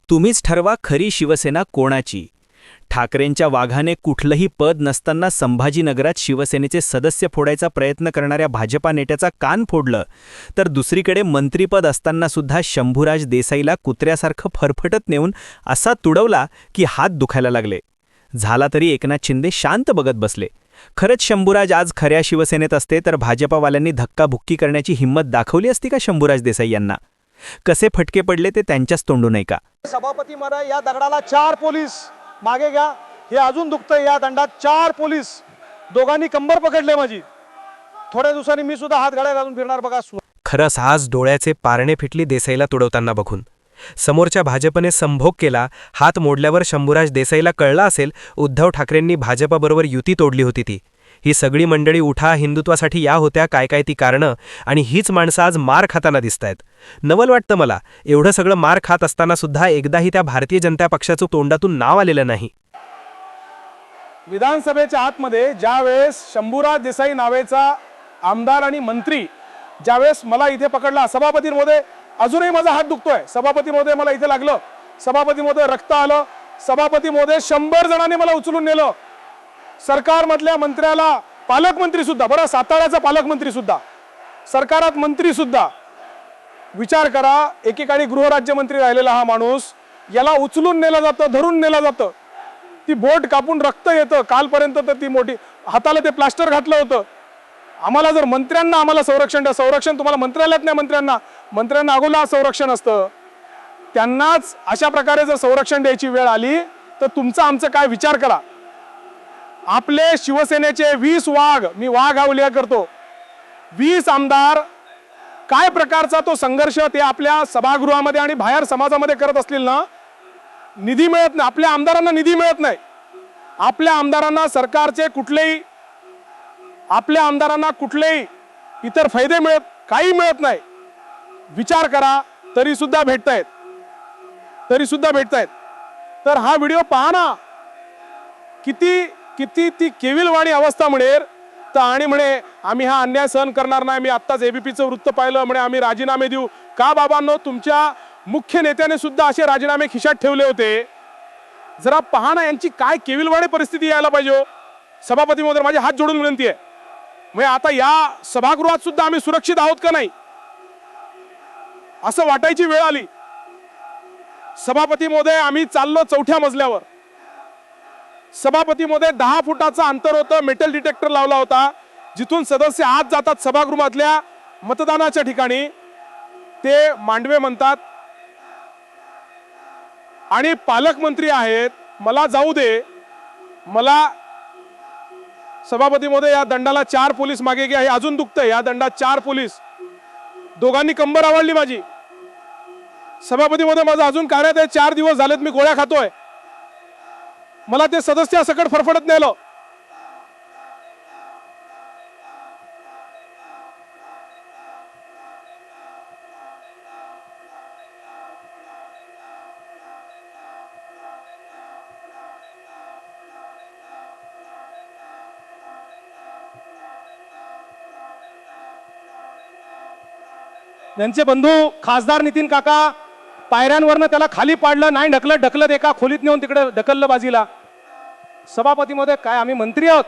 तुम्हीच ठरवा खरी शिवसेना कोणाची. ठाकरेंच्या वाघाने कुठलंही पद नसताना संभाजीनगरात शिवसेनेचे सदस्य फोडायचा प्रयत्न करणाऱ्या भाजपा नेत्याचा कान फोडलं, तर दुसरीकडे मंत्रीपद असताना सुद्धा शंभूराज देसाईला कुत्र्यासारखं फरफटत नेऊन असा तुडवला की हात दुखायला लागले. झाला तरी एकनाथ शिंदे शांत बघत बसले. खरंच शंभूराज आज खऱ्या शिवसेनेत असते तर भाजपावाल्यांनी धक्काबुक्की करण्याची हिंमत दाखवली असती का शंभूराज देसाई यांना? कसे फटके पडले ते त्यांच्याच तोंडून नाही का? सभापती मला या दगडाला 4 पोलीस मागे घ्या, हे अजून दुखतंय. या दंडात 4 पोलीस, दोघांनी कंबर पकडले माझी. थोड्या दिवसांनी मी सुद्धा हात घालायला घालून फिरणार बघा. खरंच आज डोळ्याचे पारणे फिटली देसाईला तुडवताना बघून. समोरच्या भाजपने संभोग केला. हात मोडल्यावर शंभूराज देसाईला कळलं असेल उद्धव ठाकरेंनी भाजपाबरोबर युती तोडली होती ती. ही सगळी मंडळी उठा हिंदुत्वासाठी या होत्या, काय ती कारणं, आणि हीच माणसं आज मार खाताना दिसतायत. नवल वाटतं मला, एवढं सगळं मार खात असताना सुद्धा एकदाही त्या भारतीय जनता पक्षाचं तोंडातून नाव आलेलं नाही. विधानसभेच्या आतमध्ये ज्यावेळेस शंभूराज देसाई नावेचा आमदार आणि मंत्री ज्यावेळेस मला इथे पकडला, सभापती महोदय अजूनही माझा हात दुखतोय, सभापती महोदय मला इथे लागलं, सभापती महोदय रक्त आलं, सभापती महोदय 100 जणांनी मला उचलून नेलं. सरकारमधल्या मंत्र्याला, पालकमंत्री सुद्धा, बरं साताऱ्याचा पालकमंत्री सुद्धा, सरकारात मंत्री सुद्धा, विचार करा, एकेकाळी गृहराज्यमंत्री राहिलेला हा माणूस, याला उचलून नेलं जातं, धरून नेलं जातं, ती बोट कापून रक्त येतं. कालपर्यंत तर ती मोठी हाताला ते प्लास्टर घातलं होतं. आम्हाला जर मंत्र्यांना आम्हाला संरक्षण द्या, संरक्षण तुम्हाला मंत्रालयात नाही, मंत्र्यांना अगोदर संरक्षण असतं, त्यांनाच अशा प्रकारे जर संरक्षण द्यायची वेळ आली तर तुमचं आमचं काय विचार करा. आपले शिवसेनेचे 20 वाघ, मी वाघ हा उल्लेख करतो, 20 आमदार काय प्रकारचा तो संघर्ष ते आपल्या सभागृहामध्ये आणि बाहेर समाजामध्ये करत असतील ना. निधी मिळत नाही, आपल्या आमदारांना निधी मिळत नाही, आपल्या आमदारांना सरकारचे कुठलेही, आपल्या आमदारांना कुठलेही इतर फायदे काही मिळत नाही. विचार करा, तरी सुद्धा भेटतायत. तर हा व्हिडिओ पहा ना, किती ती केविलवाणी अवस्था म्हणेल. तर आणि म्हणे आम्ही हा अन्याय सहन करणार नाही. मी आत्ताच एबीपीचं वृत्त पाहिलं, म्हणे आम्ही राजीनामे देऊ. का बाबांनो, तुमच्या मुख्य नेत्याने सुद्धा असे राजीनामे खिशात ठेवले होते. जरा पहा ना, यांची काय केविलवाणी परिस्थिती यायला पाहिजे. सभापती महोदय माझे हात जोडून विनंती आहे, म्हणजे आता या सभागृहात सुद्धा आम्ही सुरक्षित आहोत का नाही असं वाटायची वेळ आली. सभापती महोदय आम्ही चाललो 4थ्या मजल्यावर. सभापती महोदय 10 फुटाचं अंतर होतं, मेटल डिटेक्टर लावला होता, जिथून सदस्य आत जातात सभागृहातल्या मतदानाच्या ठिकाणी, ते मांडवे म्हणतात. आणि पालकमंत्री आहेत, मला जाऊ दे, मला सभापती महोदय या दंडाला 4 पोलीस मागे घ्या, हे अजून दुखतंय. या दंडात 4 पोलीस, दोघांनी कंबर आवडली माझी. सभापती महोदय माझं अजून कार्यात आहे, 4 दिवस झालेत मी गोळ्या खातोय. मला ते सदस्य सकट फरफडत नेलं. त्यांचे बंधू खासदार नितीन काका पायऱ्यांवरनं त्याला खाली पाडलं, नाही ढकलत एका खोलीत नेऊन तिकडे ढकललं बाजीला. सभापती मध्ये काय आम्ही मंत्री आहोत?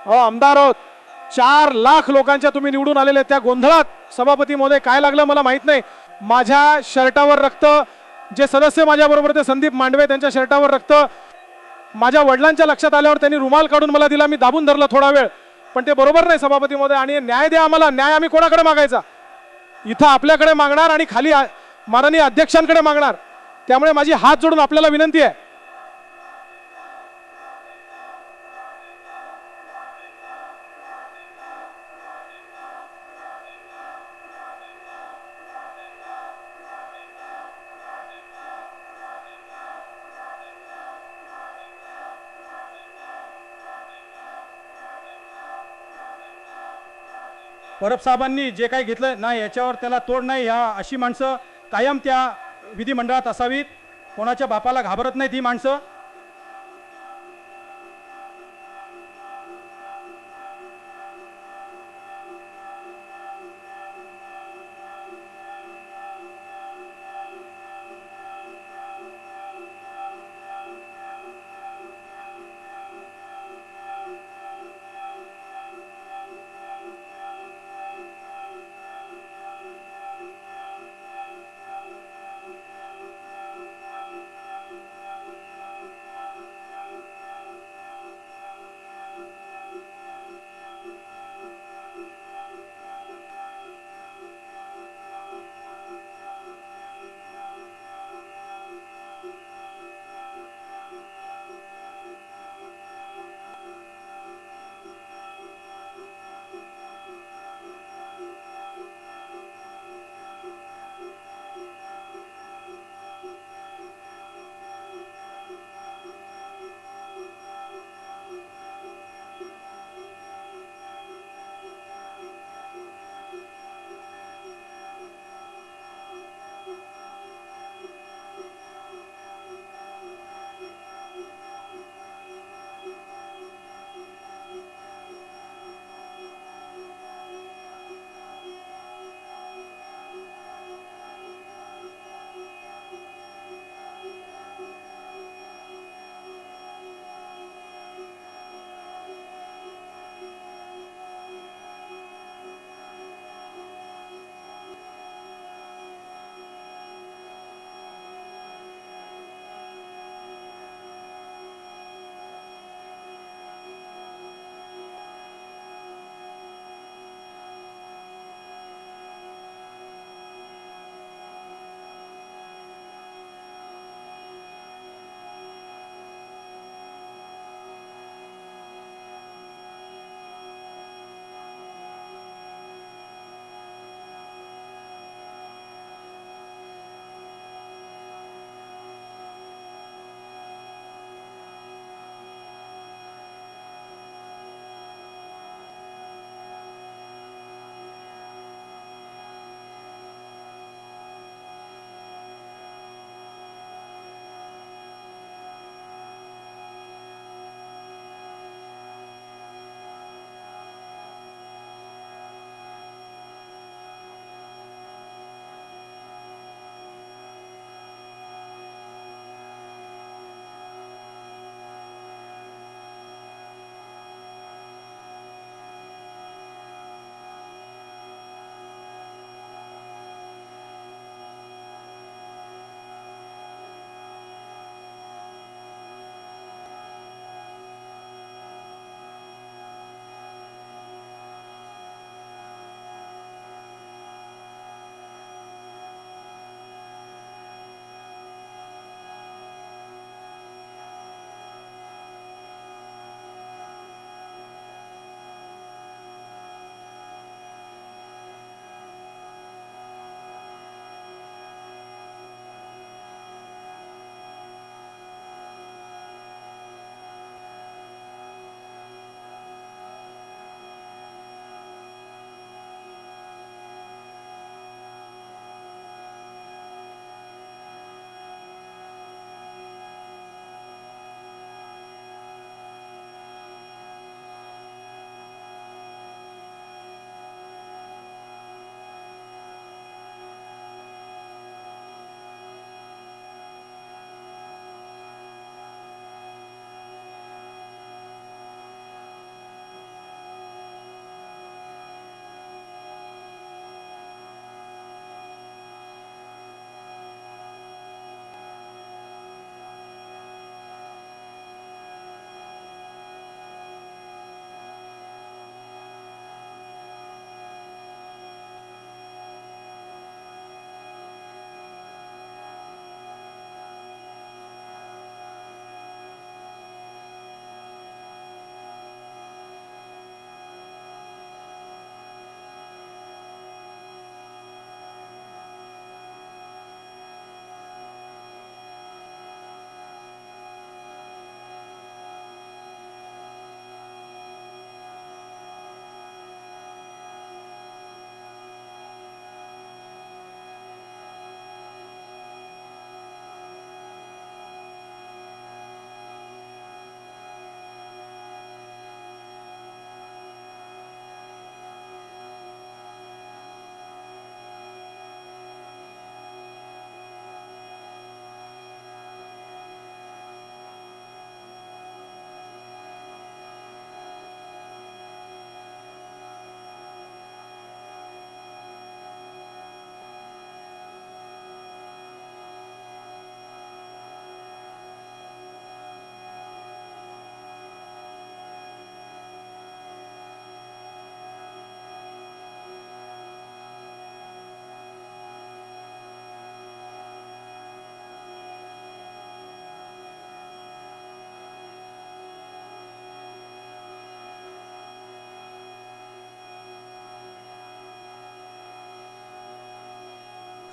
हो आमदार आहोत. 4 लाख लोकांच्या तुम्ही निवडून आलेले. त्या गोंधळात सभापती मध्ये काय लागलं मला माहित नाही. माझ्या शर्टावर रक्त, जे सदस्य माझ्या बरोबर ते संदीप मांडवे, त्यांच्या शर्टावर रक्त. माझ्या वडिलांच्या लक्षात आल्यावर त्यांनी रुमाल काढून मला दिला, मी दाबून धरलं थोडा वेळ, पण ते बरोबर नाही सभापती महोदय. आणि न्याय द्या आम्हाला. न्याय आम्ही कोणाकडे मागायचा? इथं आपल्याकडे मागणार आणि खाली माननीय अध्यक्षांकडे मागणार. त्यामुळे माझी हात जोडून आपल्याला विनंती आहे, परब साहेबांनी जे काही घेतलं नाही याच्यावर त्याला तोड नाही. ह्या अशी माणसं कायम त्या विधिमंडळात असावीत. कोणाच्या बापाला घाबरत नाही ती माणसं.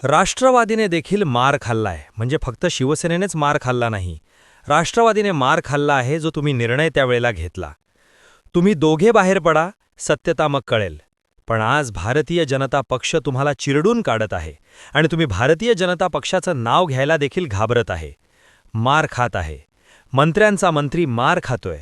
राष्ट्रवादीने देखील मार खाल्लाय, म्हणजे फक्त शिवसेनेनेच मार खाल्ला नाही. राष्ट्रवादीने मार खाल्ला आहे जो तुम्ही निर्णय त्यावेळेला घेतला. तुम्ही दोघे बाहेर पडा, सत्यता मग कळेल. पण आज भारतीय जनता पक्ष तुम्हाला चिरडून काढत आहे आणि तुम्ही भारतीय जनता पक्षाचं नाव घ्यायला देखील घाबरत आहे. मार खात आहे. मंत्र्यांचा मंत्री मार खातोय.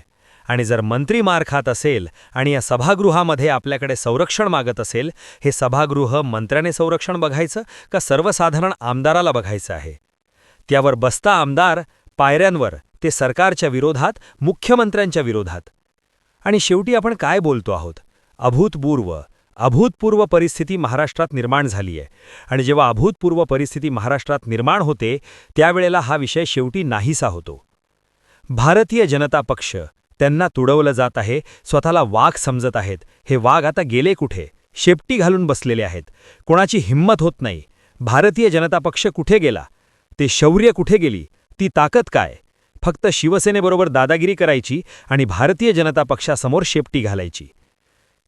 आणि जर मंत्री मार खात असेल आणि या सभागृहामध्ये आपल्याकडे संरक्षण मागत असेल, हे सभागृह मंत्र्याने संरक्षण बघायचं का सर्वसाधारण आमदाराला बघायचं आहे? त्यावर बसता आमदार पायऱ्यांवर, ते सरकारच्या विरोधात, मुख्यमंत्र्यांच्या विरोधात. आणि शेवटी आपण काय बोलतो आहोत? अभूतपूर्व परिस्थिती महाराष्ट्रात निर्माण झाली आहे. आणि जेव्हा अभूतपूर्व परिस्थिती महाराष्ट्रात निर्माण होते त्यावेळेला हा विषय शेवटी नाहीसा होतो. भारतीय जनता पक्ष, त्यांना तुडवलं जात आहे, स्वतःला वाघ समजत आहेत. हे वाघ आता गेले कुठे? शेपटी घालून बसलेले आहेत. कोणाची हिंमत होत नाही. भारतीय जनता पक्ष कुठे गेला? ते शौर्य कुठे गेली? ती ताकद काय? फक्त शिवसेनेबरोबर दादागिरी करायची आणि भारतीय जनता पक्षासमोर शेपटी घालायची.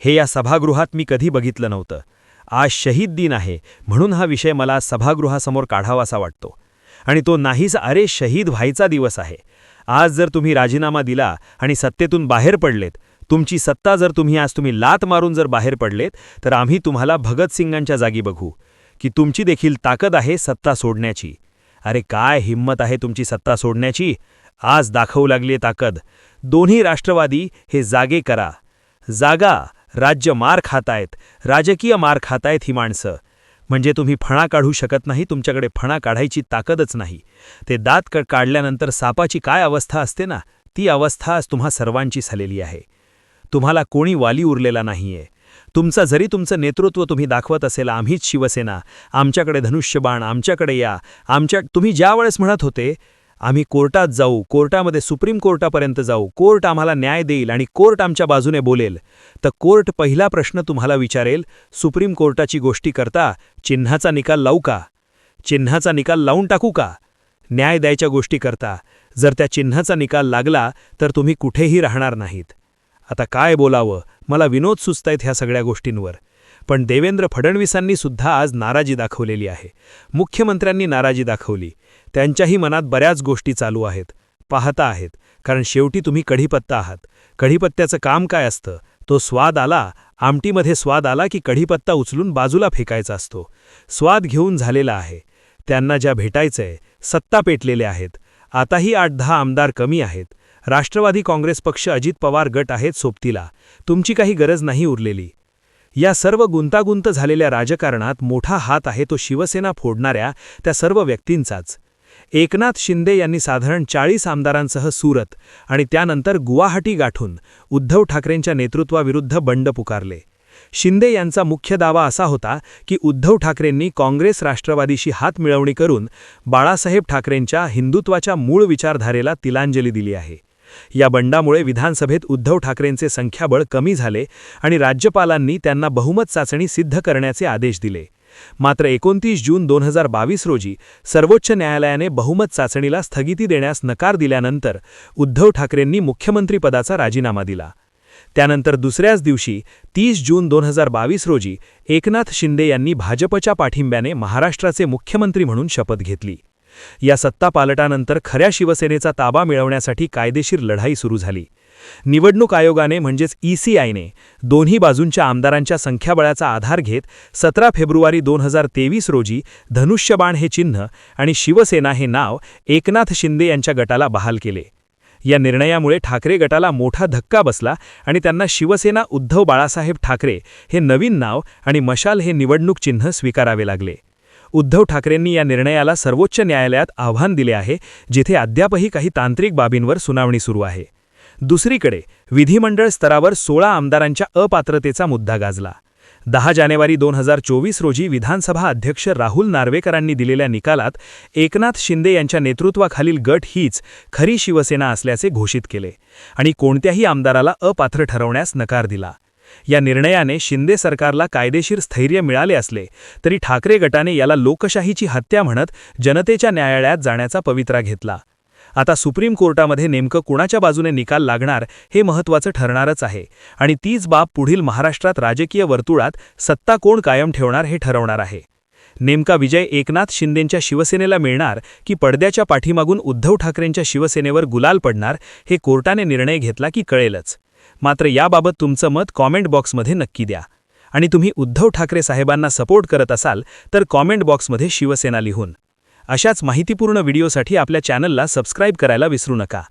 हे या सभागृहात मी कधी बघितलं नव्हतं. आज शहीद दिन आहे म्हणून हा विषय मला सभागृहासमोर काढावासा वाटतो. आणि तो नाहीच, अरे शहीद व्हायचा दिवस आहे. आज जर तुम्ही राजीनामा दिला आणि सत्तेतून बाहेर पडलेत, तुमची सत्ता जर तुम्ही लात मारून जर बाहेर पडलेत, तर आम्ही तुम्हाला भगतसिंगांच्या जागी बघू की तुमची देखील ताकद आहे सत्ता सोडण्याची. अरे काय हिंमत आहे तुमची सत्ता सोडण्याची? आज दाखवू लागली ताकद. दोन्ही राष्ट्रवादी हे जागे करा. जागा. राज्य मार खातायत, राजकीय मार खातायत ही माणसं. म्हणजे तुम्ही फणा काढू शकत नाही, तुमच्याकडे फणा काढायची ताकदच नाही. ते दात काढल्यानंतर सापाची काय अवस्था असते ना, ती अवस्था आज तुम्हा सर्वांची झालेली आहे. तुम्हाला कोणी वाली उरलेला नाहीये. तुमचं नेतृत्व तुम्ही दाखवत असेल, आम्हीच शिवसेना, आमच्याकडे धनुष्यबाण, आमच्याकडे या, तुम्ही ज्या वेळेस म्हणत होते आम्ही कोर्टात जाऊ, कोर्टामध्ये सुप्रीम कोर्टापर्यंत जाऊ, कोर्ट आम्हाला न्याय देईल आणि कोर्ट आमच्या बाजूने बोलेल, तर कोर्ट पहिला प्रश्न तुम्हाला विचारेल, सुप्रीम कोर्टाची गोष्टी करता चिन्हाचा निकाल लावू का? चिन्हाचा निकाल लावून टाकू का? न्याय द्यायच्या गोष्टी करता जर त्या चिन्हाचा निकाल लागला तर तुम्ही कुठेही राहणार नाहीत. आता काय बोलावं, मला विनोद सुचतायत ह्या सगळ्या गोष्टींवर. पण देवेंद्र फडणवीसांनी सुद्धा आज नाराजी दाखवलेली आहे. मुख्यमंत्र्यांनी नाराजी दाखवली. त्यांच्याही मनात बऱ्याच गोष्टी चालू आहेत, पाहता आहेत. कारण शेवटी तुम्ही कढीपत्ता आहात. कढीपत्त्याचं काम काय असतं? तो स्वाद आला, आमटीमध्ये स्वाद आला की कढीपत्ता उचलून बाजूला फेकायचा असतो. स्वाद घेऊन झालेला आहे. त्यांना ज्या भेटायचंय, सत्ता पेटलेले आहेत. आताही 8-10 आमदार कमी आहेत. राष्ट्रवादी काँग्रेस पक्ष, अजित पवार गट आहेत सोबतीला. तुमची काही गरज नाही उरलेली. या सर्व गुंतागुंत झालेल्या राजकारणात मोठा हात आहे तो शिवसेना फोडणाऱ्या त्या सर्व व्यक्तींचाच. एकनाथ शिंदे यांनी साधारण 40 आमदारांसह सुरत आणि त्यानंतर गुवाहाटी गाठून उद्धव ठाकरेंच्या नेतृत्वाविरुद्ध बंड पुकारले. शिंदे यांचा मुख्य दावा असा होता की उद्धव ठाकरेंनी काँग्रेस राष्ट्रवादीशी हात मिळवणी करून बाळासाहेब ठाकरेंच्या हिंदुत्वाच्या मूळ विचारधारेला तिलांजली दिली आहे. या बंडामुळे विधानसभेत उद्धव ठाकरेंचे संख्याबळ कमी झाले आणि राज्यपालांनी त्यांना बहुमत चाचणी सिद्ध करण्याचे आदेश दिले. मात्र 29 जून 2022 रोजी सर्वोच्च न्यायालयाने बहुमत चाचणीला स्थगिती देण्यास नकार दिल्यानंतर उद्धव ठाकरेंनी मुख्यमंत्रीपदाचा राजीनामा दिला. त्यानंतर दुसऱ्याच दिवशी 30 जून 2022 रोजी एकनाथ शिंदे यांनी भाजपच्या पाठिंब्याने महाराष्ट्राचे मुख्यमंत्री म्हणून शपथ घेतली. या सत्तापालटानंतर खऱ्या शिवसेनेचा ताबा मिळवण्यासाठी कायदेशीर लढाई सुरू झाली. निवडणूक आयोगाने म्हणजेच ECIने दोन्ही बाजूंच्या आमदारांच्या संख्याबळाचा आधार घेत 17 फेब्रुवारी 2023 रोजी धनुष्यबाण हे चिन्ह आणि शिवसेना हे नाव एकनाथ शिंदे यांच्या गटाला बहाल केले. या निर्णयामुळे ठाकरे गटाला मोठा धक्का बसला आणि त्यांना शिवसेना उद्धव बाळासाहेब ठाकरे हे नवीन नाव आणि मशाल हे निवडणूक चिन्ह स्वीकारावे लागले. उद्धव ठाकरेंनी या निर्णयाला सर्वोच्च न्यायालयात आव्हान दिले आहे, जिथे अद्यापही काही तांत्रिक बाबींवर सुनावणी सुरू आहे. दुसरीकडे विधिमंडळ स्तरावर 16 आमदारांच्या अपात्रतेचा मुद्दा गाजला. 10 जानेवारी 2024 रोजी विधानसभा अध्यक्ष राहुल नार्वेकरांनी दिलेल्या निकालात एकनाथ शिंदे यांच्या नेतृत्वाखालील गट हीच खरी शिवसेना असल्याचे घोषित केले आणि कोणत्याही आमदाराला अपात्र ठरवण्यास नकार दिला. या निर्णयाने शिंदे सरकारला कायदेशीर स्थैर्य मिळाले असले तरी ठाकरे गटाने याला लोकशाहीची हत्या म्हणत जनतेच्या न्यायालयात जाण्याचा पवित्रा घेतला. आता सुप्रीम कोर्टामध्ये नेमकं कुणाच्या बाजूने निकाल लागणार हे महत्त्वाचं ठरणारच आहे आणि तीच बाब पुढील महाराष्ट्रात राजकीय वर्तुळात सत्ता कोण कायम ठेवणार हे ठरवणार आहे. नेमका विजय एकनाथ शिंदेंच्या शिवसेनेला मिळणार की पडद्याच्या पाठीमागून उद्धव ठाकरेंच्या शिवसेनेवर गुलाल पडणार हे कोर्टाने निर्णय घेतला की कळेलच. मात्र याबाबत तुमचं मत कॉमेंट बॉक्समध्ये नक्की द्या. आणि तुम्ही उद्धव ठाकरे साहेबांना सपोर्ट करत असाल तर कॉमेंट बॉक्समध्ये शिवसेना लिहून. अशाच माहितीपूर्ण व्हिडिओसाठी आपल्या चॅनलला सबस्क्राईब करायला विसरू नका.